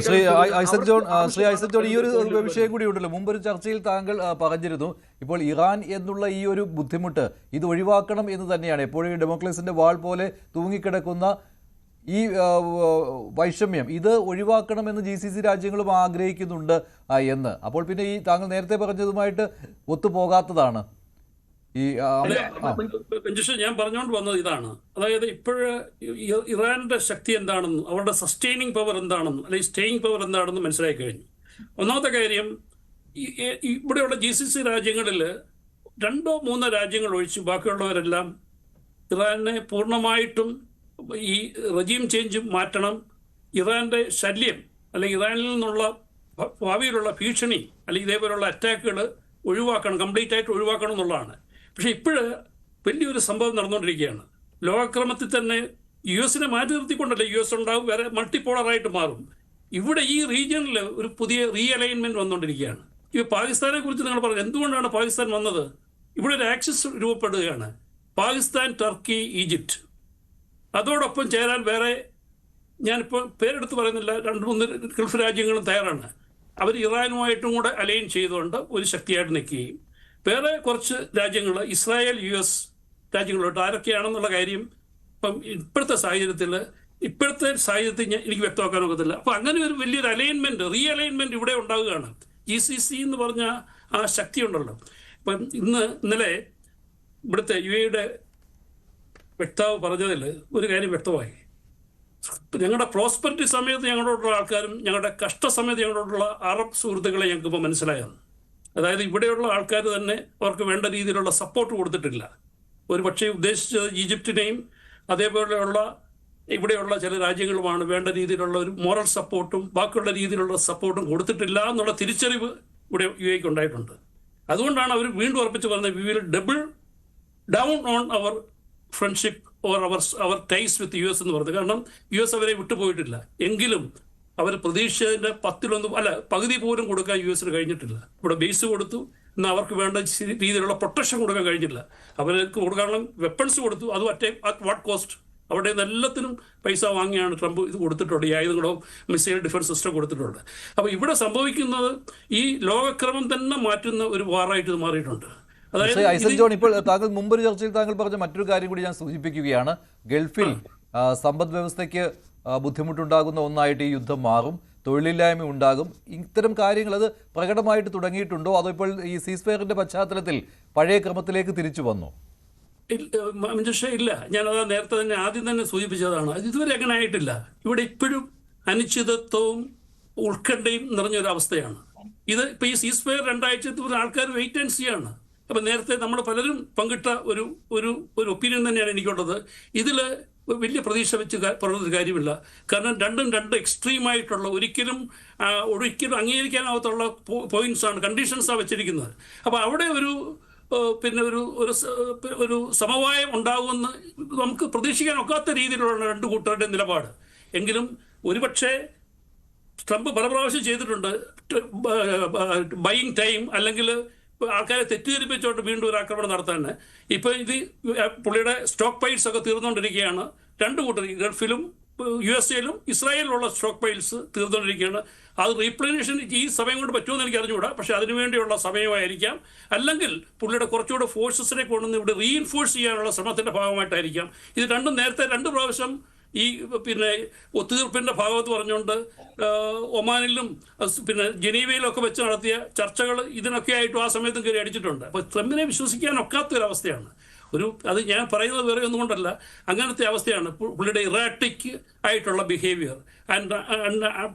Shri Isaac John ഈ ഒരു വിഷയം കൂടി ഉണ്ടല്ലോ. മുമ്പൊരു ചർച്ചയിൽ താങ്കൾ പറഞ്ഞിരുന്നു, ഇപ്പോൾ ഇറാൻ എന്നുള്ള ഈ ഒരു ബുദ്ധിമുട്ട് ഇത് ഒഴിവാക്കണം എന്ന് തന്നെയാണ്. എപ്പോഴും ഡെമോക്രസിന്റെ വാൾ പോലെ തൂങ്ങിക്കിടക്കുന്ന ഈ വൈഷമ്യം ഇത് ഒഴിവാക്കണമെന്ന് GCC രാജ്യങ്ങളും ആഗ്രഹിക്കുന്നുണ്ട് എന്ന്. അപ്പോൾ പിന്നെ ഈ താങ്കൾ നേരത്തെ പറഞ്ഞതുമായിട്ട് ഒത്തുപോകാത്തതാണ് ഈ ഞാൻ പറഞ്ഞുകൊണ്ട് വന്നത് ഇതാണ്. അതായത് ഇപ്പോഴ് ഇറാന്റെ ശക്തി എന്താണെന്നും അവരുടെ സസ്റ്റെയിനിങ് പവർ എന്താണെന്നും അല്ലെങ്കിൽ സ്റ്റേയിങ് പവർ എന്താണെന്നും മനസ്സിലാക്കി കഴിഞ്ഞു. ഒന്നാമത്തെ കാര്യം, ഇവിടെയുള്ള GCC രാജ്യങ്ങളിൽ 2-3 രാജ്യങ്ങൾ ഒഴിച്ച് ബാക്കിയുള്ളവരെല്ലാം ഇറാനെ പൂർണ്ണമായിട്ടും ഈ റെജീം ചേഞ്ച് മാറ്റണം, ഇറാന്റെ ശല്യം അല്ലെങ്കിൽ ഇറാനിൽ നിന്നുള്ള ഭാവിയിലുള്ള ഭീഷണി അല്ലെങ്കിൽ ഇതേപോലുള്ള അറ്റാക്കുകൾ ഒഴിവാക്കണം, കംപ്ലീറ്റ് ആയിട്ട് ഒഴിവാക്കണം എന്നുള്ളതാണ്. പക്ഷെ ഇപ്പോഴ് വലിയൊരു സംഭവം നടന്നുകൊണ്ടിരിക്കുകയാണ്. ലോകക്രമത്തിൽ തന്നെ US മാറ്റി നിർത്തിക്കൊണ്ടല്ലേ US ഉണ്ടാവും, വേറെ മൾട്ടിപോളറായിട്ട് മാറും. ഇവിടെ ഈ റീജിയനിൽ ഒരു പുതിയ റീഅലൈൻമെന്റ് വന്നുകൊണ്ടിരിക്കുകയാണ്. ഈ പാകിസ്ഥാനെ കുറിച്ച് നിങ്ങൾ പറഞ്ഞു, എന്തുകൊണ്ടാണ് പാകിസ്ഥാൻ വന്നത്? ഇവിടെ ഒരു ആക്സിസ് രൂപപ്പെടുകയാണ്. Pakistan, Turkey, Egypt. അതോടൊപ്പം ചേരാൻ വേറെ ഞാനിപ്പോൾ പേരെടുത്ത് പറയുന്നില്ല, 2-3 ഗൾഫ് രാജ്യങ്ങളും തയ്യാറാണ്. അവർ ഇറാനുമായിട്ടും കൂടെ അലൈൻ ചെയ്തുകൊണ്ട് ഒരു ശക്തിയായിട്ട് നിൽക്കുകയും വേറെ കുറച്ച് രാജ്യങ്ങൾ ഇസ്രായേൽ US രാജ്യങ്ങളോട്ട് ആരൊക്കെയാണെന്നുള്ള കാര്യം ഇപ്പം ഇപ്പോഴത്തെ സാഹചര്യത്തിൽ എനിക്ക് വ്യക്തമാക്കാൻ ഒക്കത്തില്ല. അപ്പം അങ്ങനെ ഒരു വലിയൊരു അലൈൻമെന്റ്, റീഅലൈൻമെന്റ് ഇവിടെ ഉണ്ടാവുകയാണ്. GCC എന്ന് പറഞ്ഞ ആ ശക്തി ഉണ്ടല്ലോ. ഇപ്പം ഇന്നലെ ഇവിടുത്തെ UAE വ്യക്താവ് പറഞ്ഞതിൽ ഒരു കാര്യം വ്യക്തമായി. ഞങ്ങളുടെ പ്രോസ്പെരിറ്റി സമയത്ത് ഞങ്ങളോടുള്ള ആൾക്കാരും ഞങ്ങളുടെ കഷ്ടസമയത്ത് ഞങ്ങളോടുള്ള അറബ് സുഹൃത്തുക്കളെ ഞങ്ങൾക്കിപ്പോൾ മനസ്സിലായാണ്. അതായത് ഇവിടെയുള്ള ആൾക്കാർ തന്നെ അവർക്ക് വേണ്ട രീതിയിലുള്ള സപ്പോർട്ട് കൊടുത്തിട്ടില്ല. ഒരു പക്ഷേ ഉദ്ദേശിച്ചത് ഈജിപ്തിനെയും അതേപോലെയുള്ള ഇവിടെയുള്ള ചില രാജ്യങ്ങളുമാണ് വേണ്ട രീതിയിലുള്ള ഒരു മോറൽ സപ്പോർട്ടും ബാക്കിയുള്ള രീതിയിലുള്ള സപ്പോർട്ടും കൊടുത്തിട്ടില്ല എന്നുള്ള തിരിച്ചറിവ് ഇവിടെ UAE ഉണ്ടായിട്ടുണ്ട്. അതുകൊണ്ടാണ് അവർ വീണ്ടും ഉറപ്പിച്ച് പറഞ്ഞത്, we will double down on our friendship or our ties with US എന്ന് പറഞ്ഞത്. കാരണം US അവരെ വിട്ടുപോയിട്ടില്ല. എങ്കിലും അവർ പ്രതീക്ഷിച്ചതിൻ്റെ 10-1 പകുതി പോലും കൊടുക്കാൻ US കഴിഞ്ഞിട്ടില്ല. ഇവിടെ ബേസ് കൊടുത്തു, എന്നാൽ അവർക്ക് വേണ്ട രീതിയിലുള്ള പ്രൊട്ടക്ഷൻ കൊടുക്കാൻ കഴിഞ്ഞില്ല. അവർക്ക് കൊടുക്കാനുള്ള വെപ്പൺസ് കൊടുത്തു, അതും അറ്റ് വാട്ട് കോസ്റ്റ്. അവിടെ നിന്ന് എല്ലാത്തിനും പൈസ വാങ്ങിയാണ് ട്രംപ് ഇത് കൊടുത്തിട്ടുള്ളത്, ഈ ആയുധങ്ങളോ മിസൈൽ ഡിഫൻസ് സിസ്റ്റം കൊടുത്തിട്ടുള്ളത്. അപ്പോൾ ഇവിടെ സംഭവിക്കുന്നത് ഈ ലോകക്രമം തന്നെ മാറ്റുന്ന ഒരു വാറായിട്ട് ഇത് മാറിയിട്ടുണ്ട്. ഐസക് ജോൺ, ഇപ്പോൾ താങ്കൾ മുമ്പൊരു ചർച്ചയിൽ താങ്കൾ പറഞ്ഞ മറ്റൊരു കാര്യം കൂടി ഞാൻ സൂചിപ്പിക്കുകയാണ്. ഗൾഫിൽ സമ്പദ് വ്യവസ്ഥയ്ക്ക് ബുദ്ധിമുട്ടുണ്ടാകുന്ന ഒന്നായിട്ട് ഈ യുദ്ധം മാറും, തൊഴിലില്ലായ്മ ഉണ്ടാകും. ഇത്തരം കാര്യങ്ങൾ അത് പ്രകടമായിട്ട് തുടങ്ങിയിട്ടുണ്ടോ, അതോ ഇപ്പോൾ ഈ സീസ്ഫയറിന്റെ പശ്ചാത്തലത്തിൽ പഴയ ക്രമത്തിലേക്ക് തിരിച്ചു വന്നോ? ഇല്ല, ഞാനത് നേരത്തെ തന്നെ ആദ്യം തന്നെ സൂചിപ്പിച്ചതാണ്. അത് ഇതുവരെ അങ്ങനെ ആയിട്ടില്ല. ഇവിടെ ഇപ്പോഴും അനിശ്ചിതത്വവും ഉത്കണ്ഠയും നിറഞ്ഞൊരവസ്ഥയാണ്. ഇത് ഇപ്പൊ ഈ സീസ്ഫയർ 2 ആഴ്ചത്തെ ആൾക്കാർ വെയിറ്റ് ആൻഡ് സീ ആണ്. അപ്പം നേരത്തെ നമ്മൾ പലരും പങ്കിട്ട ഒരു ഒപ്പീനിയൻ തന്നെയാണ് എനിക്കുള്ളത്. ഇതിൽ വലിയ പ്രതീക്ഷ വെച്ച് പറഞ്ഞൊരു കാര്യമില്ല. കാരണം രണ്ടും 2 എക്സ്ട്രീമായിട്ടുള്ള ഒരിക്കലും അംഗീകരിക്കാനാവത്തുള്ള പോയിന്റ്സാണ്, കണ്ടീഷൻസാണ് വെച്ചിരിക്കുന്നത്. അപ്പോൾ അവിടെ ഒരു സമവായം ഉണ്ടാകുമെന്ന് നമുക്ക് പ്രതീക്ഷിക്കാൻ ഒക്കാത്ത രീതിയിലുള്ള 2 കൂട്ടരുടെ നിലപാട്. എങ്കിലും ഒരുപക്ഷെ ട്രംപ് പല പ്രാവശ്യം ചെയ്തിട്ടുണ്ട് ബൈയിങ് ടൈം, അല്ലെങ്കിൽ ആൾക്കാരെ തെറ്റിദ്ധരിപ്പിച്ചോട്ട് വീണ്ടും ഒരു ആക്രമണം നടത്താൻ. ഇപ്പൊ ഇത് പുള്ളിയുടെ സ്റ്റോക്ക് പൈൽസ് ഒക്കെ തീർന്നുകൊണ്ടിരിക്കുകയാണ്. 2 കൂട്ടർ, ഗൾഫിലും USA-ലും ഇസ്രായേലിലുള്ള സ്റ്റോക്ക് പൈൽസ് തീർന്നുകൊണ്ടിരിക്കുകയാണ്. അത് റീപ്ലനിഷൻ ഈ സമയം കൊണ്ട് പറ്റുമെന്ന് എനിക്ക് അറിഞ്ഞുകൂടാ, പക്ഷെ അതിനുവേണ്ടിയുള്ള സമയമായിരിക്കാം. അല്ലെങ്കിൽ പുള്ളിയുടെ കുറച്ചുകൂടെ ഫോഴ്സസിനെ കൊണ്ടുവന്ന് ഇവിടെ റീഇൻഫോഴ്സ് ചെയ്യാനുള്ള ശ്രമത്തിന്റെ ഭാഗമായിട്ടായിരിക്കാം. ഇത് രണ്ടും നേരത്തെ 2 പ്രാവശ്യം ഈ ഒത്തുതീർപ്പിന്റെ ഭാഗത്ത് പറഞ്ഞുകൊണ്ട് ഒമാനിലും ജനീവയിലൊക്കെ വെച്ച് നടത്തിയ ചർച്ചകൾ ഇതിനൊക്കെ ആയിട്ടും ആ സമയത്തും കയറി അടിച്ചിട്ടുണ്ട്. അപ്പോൾ ട്രംപിനെ വിശ്വസിക്കാൻ ഒക്കാത്തൊരവസ്ഥയാണ്. അത് ഞാൻ പറയുന്നത് വേറെ ഒന്നും കൊണ്ടല്ല, അങ്ങനത്തെ അവസ്ഥയാണ് പുള്ളിയുടെ ഇറാറ്റിക് ആയിട്ടുള്ള ബിഹേവിയർ.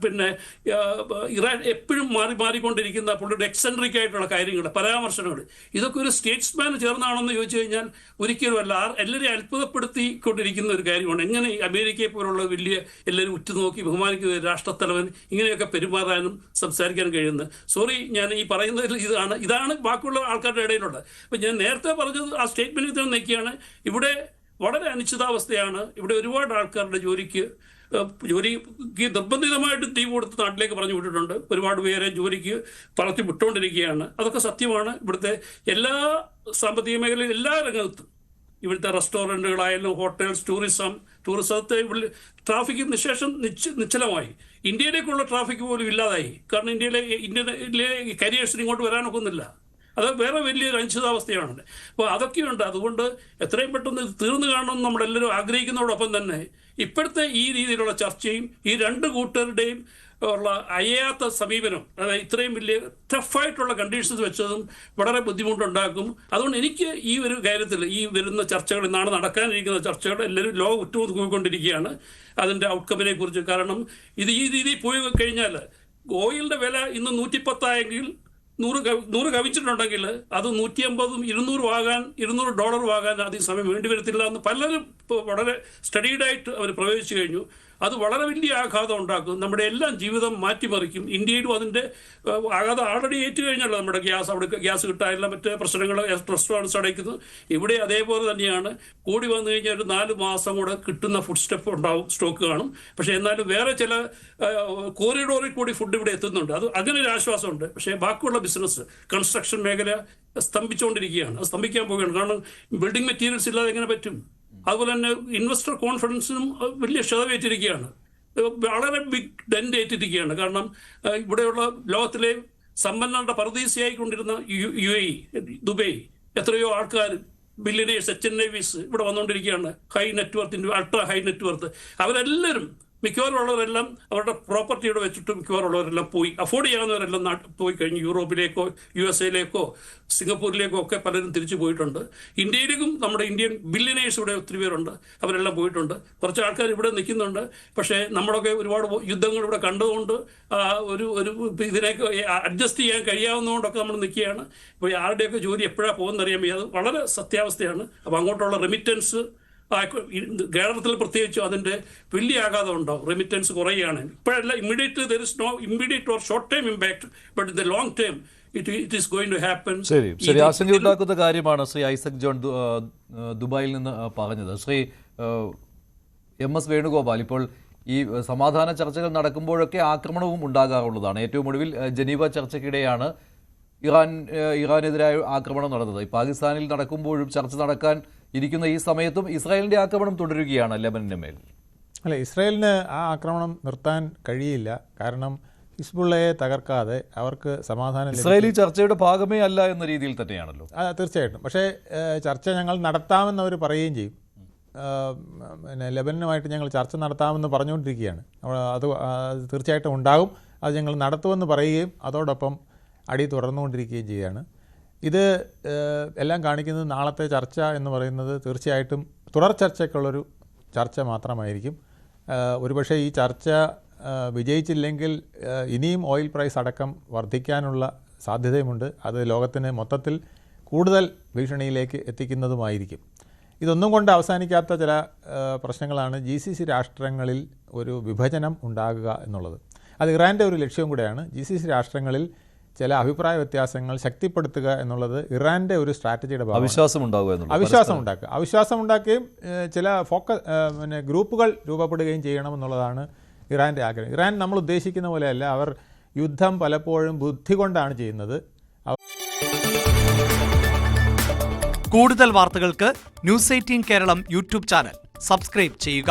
ഇറാൻ എപ്പോഴും മാറിക്കൊണ്ടിരിക്കുന്ന പുള്ളിയുടെ എക്സെൻട്രിക് ആയിട്ടുള്ള കാര്യങ്ങൾ, പരാമർശങ്ങൾ, ഇതൊക്കെ ഒരു സ്റ്റേറ്റ്സ്മാൻ ചേർന്നാണെന്ന് ചോദിച്ചു കഴിഞ്ഞാൽ ഒരിക്കലും അല്ല. എല്ലാവരെയും അത്ഭുതപ്പെടുത്തിക്കൊണ്ടിരിക്കുന്ന ഒരു കാര്യമാണ്. എങ്ങനെ അമേരിക്കയെ പോലുള്ള വലിയ എല്ലാവരും ഉറ്റുനോക്കി ബഹുമാനിക്കുന്ന രാഷ്ട്രത്തലവൻ ഇങ്ങനെയൊക്കെ പെരുമാറാനും സംസാരിക്കാനും കഴിയുന്നത്. സോറി, ഞാൻ ഈ പറയുന്നതിൽ ഇതാണ് ബാക്കിയുള്ള ആൾക്കാരുടെ ഇടയിലുള്ളത്. അപ്പം ഞാൻ നേരത്തെ പറഞ്ഞത് ആ സ്റ്റേറ്റ്മെന്റിൽ തന്നെ നിൽക്കുകയാണ്. ഇവിടെ വളരെ അനിശ്ചിതാവസ്ഥയാണ്. ഇവിടെ ഒരുപാട് ആൾക്കാരുടെ ജോലിക്ക് നിർബന്ധിതമായിട്ട് ടീം കൊടുത്ത് നാട്ടിലേക്ക് പറഞ്ഞു വിട്ടിട്ടുണ്ട്. ഒരുപാട് പേരെ ജോലിക്ക് പറത്തി വിട്ടുകൊണ്ടിരിക്കുകയാണ്. അതൊക്കെ സത്യമാണ്. ഇവിടുത്തെ എല്ലാ സാമ്പത്തിക മേഖലയിൽ എല്ലാ രംഗത്തും ഇവിടുത്തെ റെസ്റ്റോറൻറ്റുകളായാലും ഹോട്ടൽസ്, ടൂറിസത്തെ ട്രാഫിക് നിശേഷം നിശ്ചലമായി. ഇന്ത്യയിലേക്കുള്ള ട്രാഫിക് പോലും ഇല്ലാതായി. കാരണം ഇന്ത്യയിലെ കരിയേഴ്സിന് ഇങ്ങോട്ട് വരാനൊക്കുന്നില്ല. അത് വേറെ വലിയൊരു അനിശ്ചിതാവസ്ഥയാണ്. അപ്പോൾ അതൊക്കെയുണ്ട്. അതുകൊണ്ട് എത്രയും പെട്ടെന്ന് ഇത് തീർന്നു കാണണമെന്ന് നമ്മളെല്ലാവരും ആഗ്രഹിക്കുന്നതോടൊപ്പം തന്നെ ഇപ്പോഴത്തെ ഈ രീതിയിലുള്ള ചർച്ചയും ഈ രണ്ട് കൂട്ടരുടെയും ഉള്ള അയയാത്ത സമീപനം, അതായത് ഇത്രയും വലിയ ടഫായിട്ടുള്ള കണ്ടീഷൻസ് വെച്ചതും വളരെ ബുദ്ധിമുട്ടുണ്ടാക്കും. അതുകൊണ്ട് എനിക്ക് ഈ ഒരു കാര്യത്തിൽ ഈ വരുന്ന ചർച്ചകൾ, ഇന്നാണ് നടക്കാനിരിക്കുന്ന ചർച്ചകൾ എല്ലാവരും ലോകം ഉറ്റുനോക്കിക്കൊണ്ടിരിക്കുകയാണ് അതിൻ്റെ ഔട്ട്കമ്മിനെ കുറിച്ച്. കാരണം ഇത് ഈ രീതിയിൽ പോയി കഴിഞ്ഞാൽ ഓയിലിൻ്റെ വില ഇന്ന് 110 ആയെങ്കിൽ 100 കവിച്ചിട്ടുണ്ടെങ്കിൽ അത് 150, 200 ഡോളർ ആകാൻ അധികം സമയം വേണ്ടി വരത്തില്ല എന്ന് പലരും ഇപ്പോൾ വളരെ സ്റ്റഡീഡായിട്ട് അവർ പ്രവചിച്ചു കഴിഞ്ഞു. അത് വളരെ വലിയ ആഘാതം ഉണ്ടാക്കും. നമ്മുടെ എല്ലാം ജീവിതം മാറ്റിമറിക്കും. ഇന്ത്യയിലും അതിൻ്റെ ആഘാതം ആൾറെഡി ഏറ്റു കഴിഞ്ഞല്ലോ. നമ്മുടെ അവിടെ ഗ്യാസ് കിട്ടാനില്ല, മറ്റ് പ്രശ്നങ്ങൾ, റെസ്റ്റോറൻറ്റ്സ് അടയ്ക്കുന്നു. ഇവിടെ അതേപോലെ തന്നെയാണ്. കൂടി വന്നു കഴിഞ്ഞാൽ ഒരു 4 മാസം കൂടെ കിട്ടുന്ന ഫുഡ് സ്റ്റെപ്പ് ഉണ്ടാവും, സ്റ്റോക്ക് കാണും. പക്ഷേ എന്നാലും വേറെ ചില കോറിഡോറിൽ കൂടി ഫുഡ് ഇവിടെ എത്തുന്നുണ്ട്. അങ്ങനെ ഒരു ആശ്വാസമുണ്ട്. പക്ഷേ ബാക്കിയുള്ള ബിസിനസ്, കൺസ്ട്രക്ഷൻ മേഖല സ്തംഭിച്ചുകൊണ്ടിരിക്കുകയാണ്. അത് സ്തംഭിക്കാൻ പോവുകയാണ്. കാരണം ബിൽഡിംഗ് മെറ്റീരിയൽസ് ഇല്ലാതെ എങ്ങനെ പറ്റും? അതുപോലെ തന്നെ ഇൻവെസ്റ്റർ കോൺഫിഡൻസിനും വലിയ ക്ഷതമേറ്റിരിക്കുകയാണ്. വളരെ ബിഗ് ഡെന്റ് ഏറ്റിരിക്കുകയാണ്. കാരണം ഇവിടെയുള്ള ലോകത്തിലെ സമ്പന്നരുടെ പറുദീസയായിക്കൊണ്ടിരുന്ന UAE, ദുബൈ, എത്രയോ ആൾക്കാർ, ബില്യനേഴ്സ്, HNAVs ഇവിടെ വന്നുകൊണ്ടിരിക്കുകയാണ്. High net worth, ultra high net worth. അവരെല്ലാവരും, മിക്കവാറും ഉള്ളവരെല്ലാം അവരുടെ പ്രോപ്പർട്ടിയുടെ വെച്ചിട്ട് മിക്കവാറും ഉള്ളവരെല്ലാം പോയി. അഫോർഡ് ചെയ്യാവുന്നവരെല്ലാം പോയി കഴിഞ്ഞു. യൂറോപ്പിലേക്കോ USA സിംഗപ്പൂരിലേക്കോ ഒക്കെ പലരും തിരിച്ചു പോയിട്ടുണ്ട്. ഇന്ത്യയിലേക്കും നമ്മുടെ ഇന്ത്യൻ ബില്യനേഴ്സ് ഇവിടെ ഒത്തിരി പേരുണ്ട്. അവരെല്ലാം പോയിട്ടുണ്ട്. കുറച്ച് ആൾക്കാർ ഇവിടെ നിൽക്കുന്നുണ്ട്. പക്ഷേ നമ്മളൊക്കെ ഒരുപാട് യുദ്ധങ്ങൾ ഇവിടെ കണ്ടതുകൊണ്ട് ഒരു ഇതിനേക്ക് അഡ്ജസ്റ്റ് ചെയ്യാൻ കഴിയാവുന്നതുകൊണ്ടൊക്കെ നമ്മൾ നിൽക്കുകയാണ്. ഇപ്പോൾ ആരുടെയൊക്കെ ജോലി എപ്പോഴാണ് പോകുന്നറിയാൻ വയ്യ. അത് വളരെ സത്യാവസ്ഥയാണ്. അപ്പോൾ അങ്ങോട്ടുള്ള റെമിറ്റൻസ് കേരളത്തിൽ പ്രത്യേകിച്ചും അതിൻ്റെ വലിയ ആഘാതം ഉണ്ടാവും. റെമിറ്റൻസ് കുറയുകയാണ്. ഇപ്പോഴല്ല immediate, there is no immediate or short time impact, but in the long time it is going to happen. ശരി, ആശങ്കയുണ്ടാക്കുന്ന കാര്യമാണ് ശ്രീ ഐസക് ജോൺ ദുബായിൽ നിന്ന് പറഞ്ഞത്. ശ്രീ MS വേണുഗോപാൽ, ഇപ്പോൾ ഈ സമാധാന ചർച്ചകൾ നടക്കുമ്പോഴൊക്കെ ആക്രമണവും ഉണ്ടാകാറുള്ളതാണ്. ഏറ്റവും ഒടുവിൽ ജനീവ ചർച്ചയ്ക്കിടെയാണ് ഇറാനെതിരായ ആക്രമണം നടന്നത്. ഈ പാകിസ്ഥാനിൽ നടക്കുമ്പോഴും ചർച്ച നടക്കാൻ ഇരിക്കുന്ന ഈ സമയത്തും ഇസ്രായേലിന്റെ ആക്രമണം തുടരുകയാണ് ലെബനന് മേൽ. അല്ല, ഇസ്രായേലിന് ആ ആക്രമണം നിർത്താൻ കഴിയില്ല. കാരണം ഹിസ്ബുള്ളയെ തകർക്കാതെ അവർക്ക് സമാധാനം. ഇസ്രായേലി ചർച്ചയുടെ ഭാഗമേ അല്ല എന്ന രീതിയിൽ തന്നെയാണല്ലോ. തീർച്ചയായിട്ടും. പക്ഷേ ചർച്ച ഞങ്ങൾ നടത്താമെന്ന് അവർ പറയുകയും ചെയ്യും. പിന്നെ ലെബനനുമായിട്ട് ഞങ്ങൾ ചർച്ച നടത്താമെന്ന് പറഞ്ഞുകൊണ്ടിരിക്കുകയാണ്. അത് തീർച്ചയായിട്ടും ഉണ്ടാകും. അത് ഞങ്ങൾ നടത്തുമെന്ന് പറയുകയും അതോടൊപ്പം അടി തുടർന്നുകൊണ്ടിരിക്കുകയും ചെയ്യുകയാണ്. ഇത് എല്ലാം കാണിക്കുന്നത് നാളത്തെ ചർച്ച എന്ന് പറയുന്നത് തീർച്ചയായിട്ടും തുടർ ചർച്ചയ്ക്കുള്ളൊരു ചർച്ച മാത്രമായിരിക്കും. ഒരുപക്ഷെ ഈ ചർച്ച വിജയിച്ചില്ലെങ്കിൽ ഇനിയും ഓയിൽ പ്രൈസ് അടക്കം വർദ്ധിക്കാനുള്ള സാധ്യതയുമുണ്ട്. അത് ലോകത്തിന് മൊത്തത്തിൽ കൂടുതൽ ഭീഷണിയിലേക്ക് എത്തിക്കുന്നതുമായിരിക്കും. ഇതൊന്നും കൊണ്ട് അവസാനിക്കാത്ത ചില പ്രശ്നങ്ങളാണ് GCC രാഷ്ട്രങ്ങളിൽ ഒരു വിഭജനം ഉണ്ടാകുക എന്നുള്ളത്. അത് ഇറാൻ്റെ ഒരു ലക്ഷ്യവും കൂടെയാണ്. GCC രാഷ്ട്രങ്ങളിൽ ചില അഭിപ്രായ വ്യത്യാസങ്ങൾ ശക്തിപ്പെടുത്തുക എന്നുള്ളത് ഇറാൻ്റെ ഒരു സ്ട്രാറ്റജിയുടെ ഭാഗമാണ്. അവിശ്വാസം ഉണ്ടാക്കുകയും ചില പിന്നെ ഗ്രൂപ്പുകൾ രൂപപ്പെടുകയും ചെയ്യണമെന്നുള്ളതാണ് ഇറാൻ്റെ ആഗ്രഹം. ഇറാൻ നമ്മൾ ഉദ്ദേശിക്കുന്ന പോലെയല്ല. അവർ യുദ്ധം പലപ്പോഴും ബുദ്ധി കൊണ്ടാണ് ചെയ്യുന്നത്. കൂടുതൽ വാർത്തകൾക്ക് News 18 Keralam YouTube channel subscribe ചെയ്യുക.